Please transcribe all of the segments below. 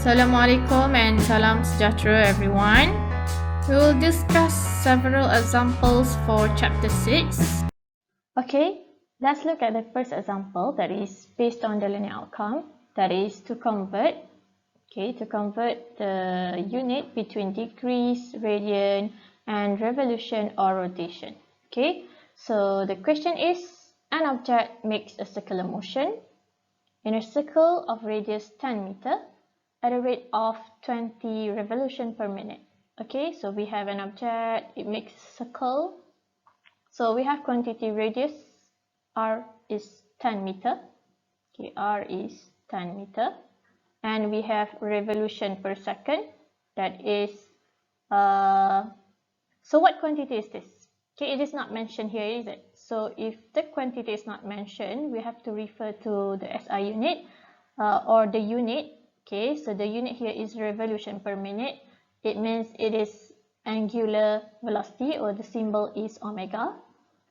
Assalamualaikum and salam sejahtera everyone. We will discuss several examples for chapter 6. Okay, let's look at the first example that is based on the learning outcome, that is to convert the unit between degrees, radian and revolution or rotation. Okay, so the question is, an object makes a circular motion in a circle of radius 10 meter at a rate of 20 revolution per minute. Okay, so we have an object, it makes a circle. So we have quantity radius, r is 10 meter. Okay, r is 10 meter. And we have revolution per second, that is, so what quantity is this? Okay, it is not mentioned here, is it? So if the quantity is not mentioned, we have to refer to the SI unit or the unit. Okay, so the unit here is revolution per minute. It means it is angular velocity, or the symbol is omega.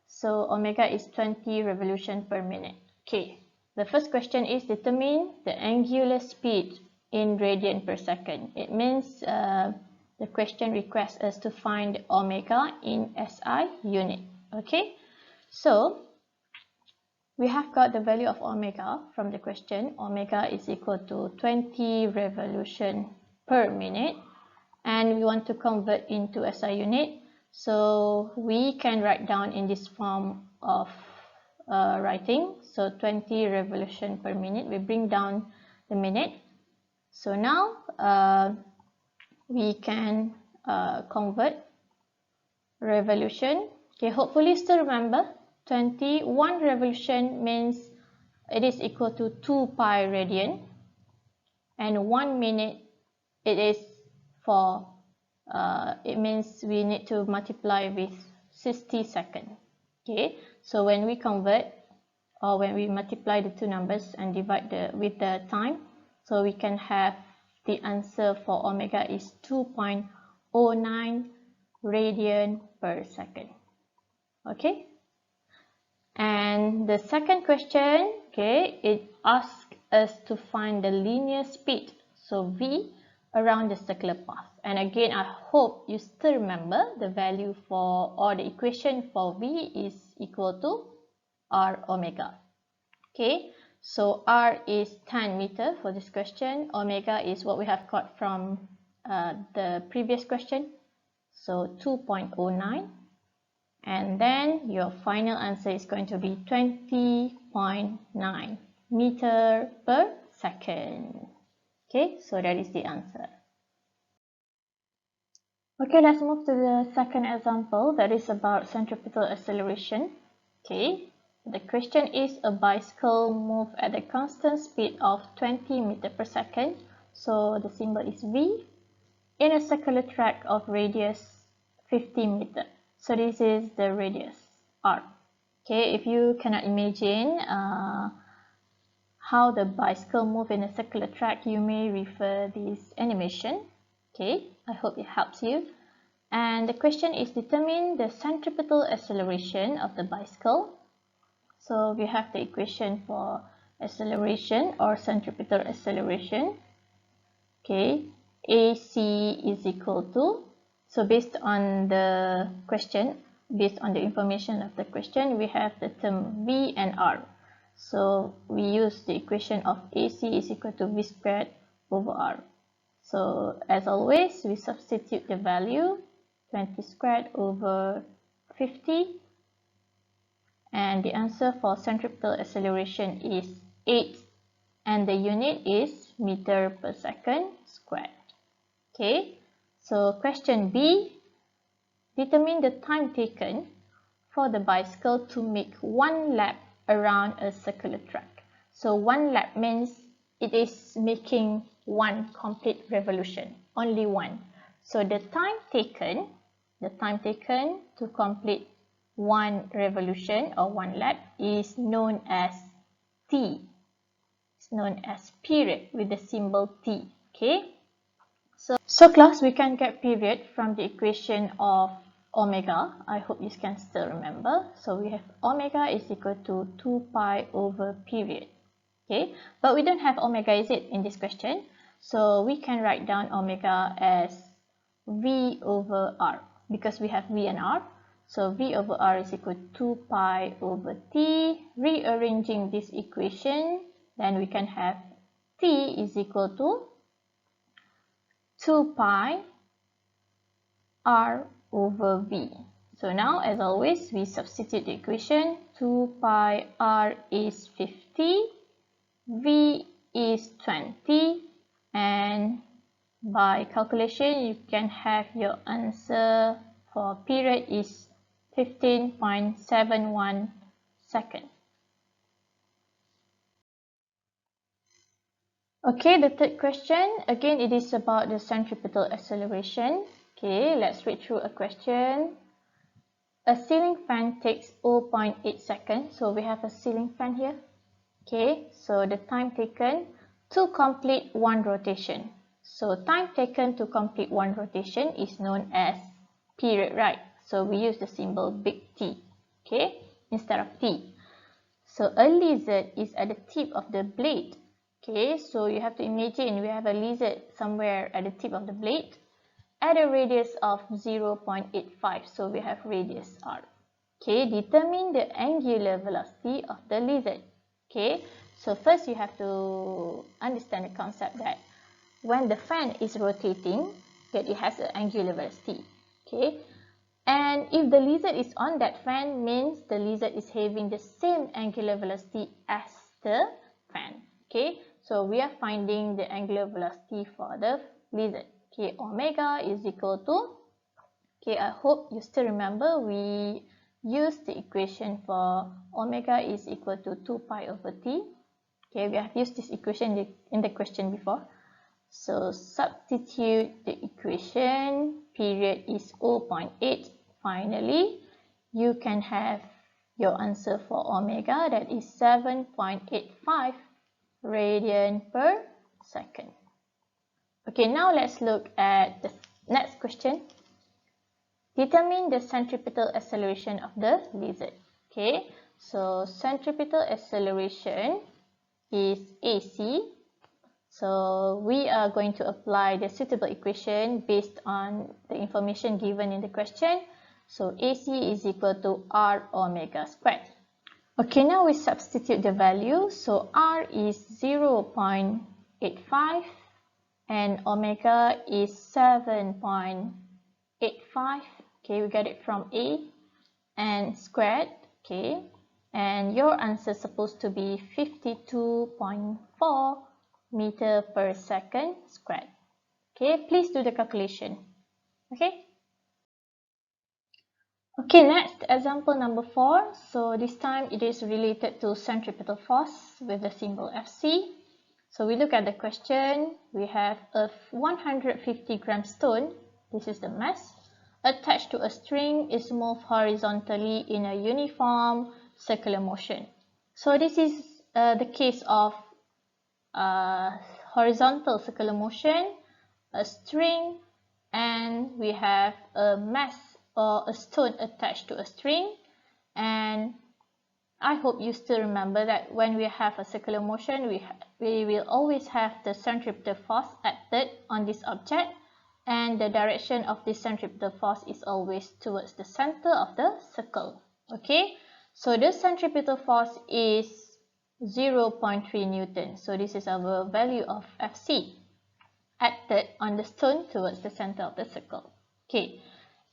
So omega is 20 revolution per minute. Okay, the first question is determine the angular speed in radian per second. It means the question requests us to find omega in SI unit. Okay, so we have got the value of omega from the question. Omega is equal to 20 revolution per minute, and we want to convert into SI unit. So we can write down in this form of writing. So 20 revolution per minute, we bring down the minute. So now we can convert revolution. Okay, hopefully still remember 21 revolution means it is equal to 2 pi radian, and 1 minute it is for it means we need to multiply with 60 seconds. Okay, so when we convert, or when we multiply the two numbers and divide with the time, so we can have the answer for omega is 2.09 radian per second. Okay, and the second question, okay, it asks us to find the linear speed, so v, around the circular path. And again, I hope you still remember the value for, or the equation for v is equal to r omega. Okay, so r is 10 meter for this question. Omega is what we have got from the previous question, so 2.09. And then your final answer is going to be 20.9 meter per second. Okay, so that is the answer. Okay, let's move to the second example, that is about centripetal acceleration. Okay, the question is a bicycle moves at a constant speed of 20 meter per second. So the symbol is V in a circular track of radius 50 meter. So this is the radius R. Okay, if you cannot imagine how the bicycle moves in a circular track, you may refer this animation. Okay, I hope it helps you. And the question is determine the centripetal acceleration of the bicycle. So we have the equation for acceleration or centripetal acceleration. Okay, AC is equal to, so based on the question, based on the information of the question, we have the term V and R. So we use the equation of AC is equal to V squared over R. So as always, we substitute the value 20 squared over 50, and the answer for centripetal acceleration is 8, and the unit is meter per second squared. Okay, so question B, determine the time taken for the bicycle to make one lap around a circular track. So one lap means it is making one complete revolution, only one. So the time taken to complete one revolution or one lap is known as T. It's known as period with the symbol T. Okay, so class, we can get period from the equation of omega. I hope you can still remember. So we have omega is equal to 2 pi over period. Okay, but we don't have omega, is it, in this question? So we can write down omega as V over R because we have V and R. So V over R is equal to 2 pi over T. Rearranging this equation, then we can have T is equal to 2 pi R over V. So now, as always, we substitute the equation. 2 pi R is 50, V is 20, and by calculation, you can have your answer for period is 15.71 seconds. Okay, the third question, again, it is about the centripetal acceleration. Okay, let's read through a question. A ceiling fan takes 0.8 seconds. So we have a ceiling fan here. Okay, so the time taken to complete one rotation. So time taken to complete one rotation is known as period, right? So we use the symbol big T, okay, instead of T. So a lizard is at the tip of the blade. Okay, so you have to imagine we have a lizard somewhere at the tip of the blade at a radius of 0.85. So we have radius R. Okay, determine the angular velocity of the lizard. Okay, so first you have to understand the concept that when the fan is rotating, that it has an angular velocity. Okay, and if the lizard is on that fan, means the lizard is having the same angular velocity as the fan. Okay, so we are finding the angular velocity for the lizard. Okay, omega is equal to, okay, I hope you still remember we used the equation for omega is equal to 2 pi over T. Okay, we have used this equation in the question before. So substitute the equation, period is 0.8. Finally, you can have your answer for omega, that is 7.85 radian per second. Okay, now let's look at the next question. Determine the centripetal acceleration of the lizard. Okay, so centripetal acceleration is AC. So we are going to apply the suitable equation based on the information given in the question. So AC is equal to R omega squared. Okay, now we substitute the value. So R is 0.85 and omega is 7.85. Okay, we get it from A, and squared. Okay, and your answer is supposed to be 52.4 meter per second squared. Okay, please do the calculation. Okay. Okay, next, example number 4. So this time it is related to centripetal force with the symbol Fc. So we look at the question. We have a 150 gram stone, this is the mass, attached to a string is moved horizontally in a uniform circular motion. So this is the case of horizontal circular motion, a string, and we have a mass or a stone attached to a string. And I hope you still remember that when we have a circular motion, we will always have the centripetal force acted on this object, and the direction of this centripetal force is always towards the center of the circle. Okay, so the centripetal force is 0.3 Newton. So this is our value of Fc acted on the stone towards the center of the circle. Okay,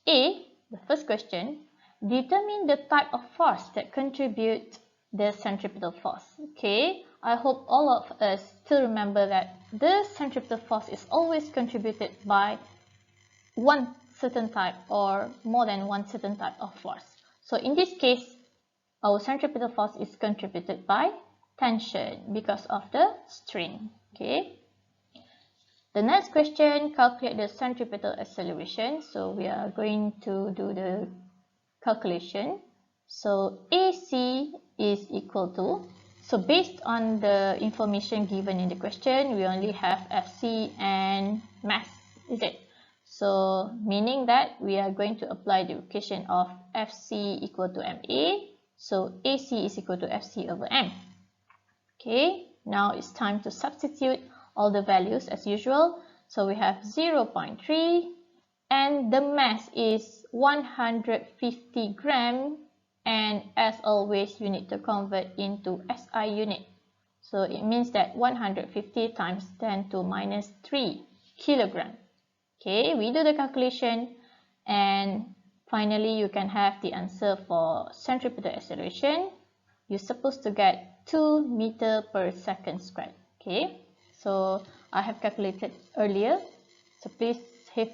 A, the first question, determine the type of force that contribute the centripetal force. Okay, I hope all of us still remember that the centripetal force is always contributed by one certain type or more than one certain type of force. So in this case, our centripetal force is contributed by tension because of the string. Okay. The next question, calculate the centripetal acceleration. So we are going to do the calculation. So AC is equal to, so based on the information given in the question, we only have Fc and mass, is it? So meaning that we are going to apply the equation of Fc equal to Ma. So AC is equal to Fc over M. Okay, now it's time to substitute all the values as usual. So we have 0.3 and the mass is 150 gram, and as always you need to convert into SI unit. So it means that 150 times 10 to minus 3 kilogram. Okay, we do the calculation and finally you can have the answer for centripetal acceleration. You're supposed to get 2 meter per second squared. Okay, so I have calculated earlier, so please have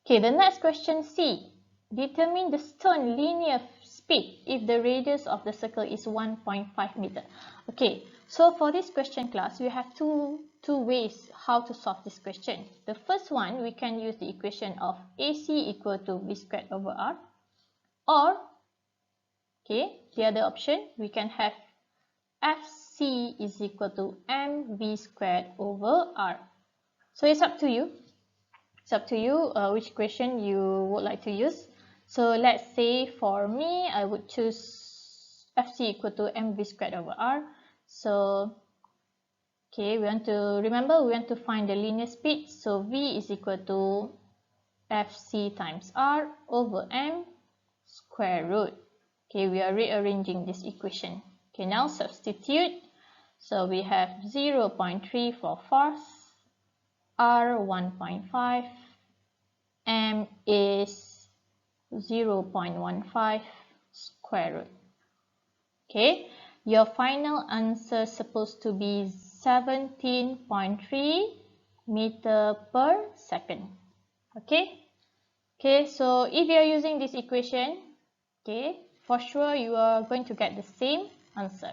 okay, the next question, C. Determine the stone linear speed if the radius of the circle is 1.5 meter. Okay, so for this question class, we have two ways how to solve this question. The first one, we can use the equation of AC equal to V squared over R, or okay, the other option, we can have FC is equal to MV squared over R. So it's up to you. It's up to you which equation you would like to use. So let's say for me, I would choose FC equal to MV squared over R. So, okay, we want to find the linear speed. So V is equal to FC times R over M square root. Okay, we are rearranging this equation. Okay, now substitute. So we have 0.3 for force, R 1.5, M is 0.15 square root. Okay, your final answer is supposed to be 17.3 meter per second. Okay, so if you are using this equation, okay, for sure you are going to get the same answer.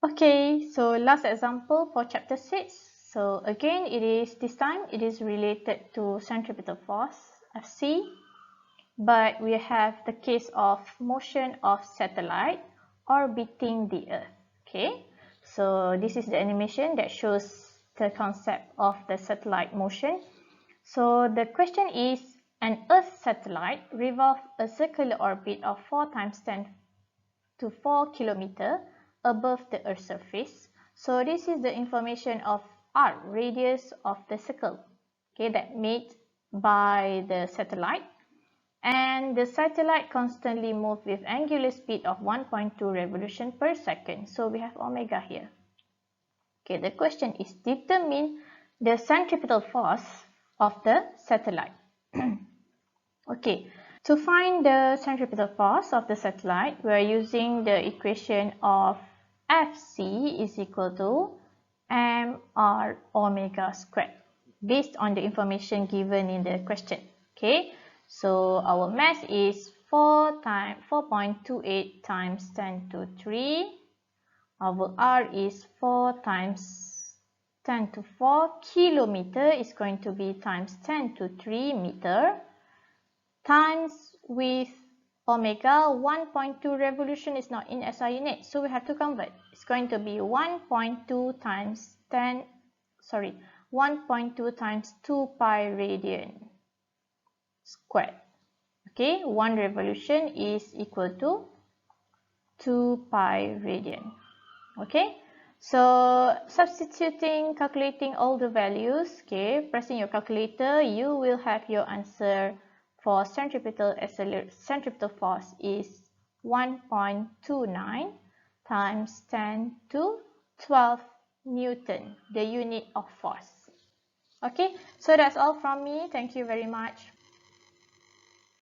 Okay, so last example for chapter 6. So again, this time it is related to centripetal force, Fc, but we have the case of motion of satellite orbiting the Earth. Okay, so this is the animation that shows the concept of the satellite motion. So the question is, an Earth satellite revolves a circular orbit of 4 times 10 to 4 km above the Earth's surface. So this is the information of R, radius of the circle, okay, that made by the satellite. And the satellite constantly moves with angular speed of 1.2 revolution per second. So we have omega here. Okay, the question is, determine the centripetal force of the satellite. Okay, to find the centripetal force of the satellite, we are using the equation of Fc is equal to mr omega squared, based on the information given in the question. Okay, so our mass is 4.28 times 10 to 3. Our R is 4 times 10 to 4 kilometer is going to be times 10 to 3 meter, times with omega 1.2 revolution is not in SI unit, so we have to convert. It's going to be 1.2 times 1.2 times 2 pi radian squared. Okay, 1 revolution is equal to 2 pi radian. Okay, so substituting, calculating all the values, okay, pressing your calculator, you will have your answer for centripetal force is 1.29 times 10 to 12 Newton, the unit of force. Okay, so that's all from me. Thank you very much.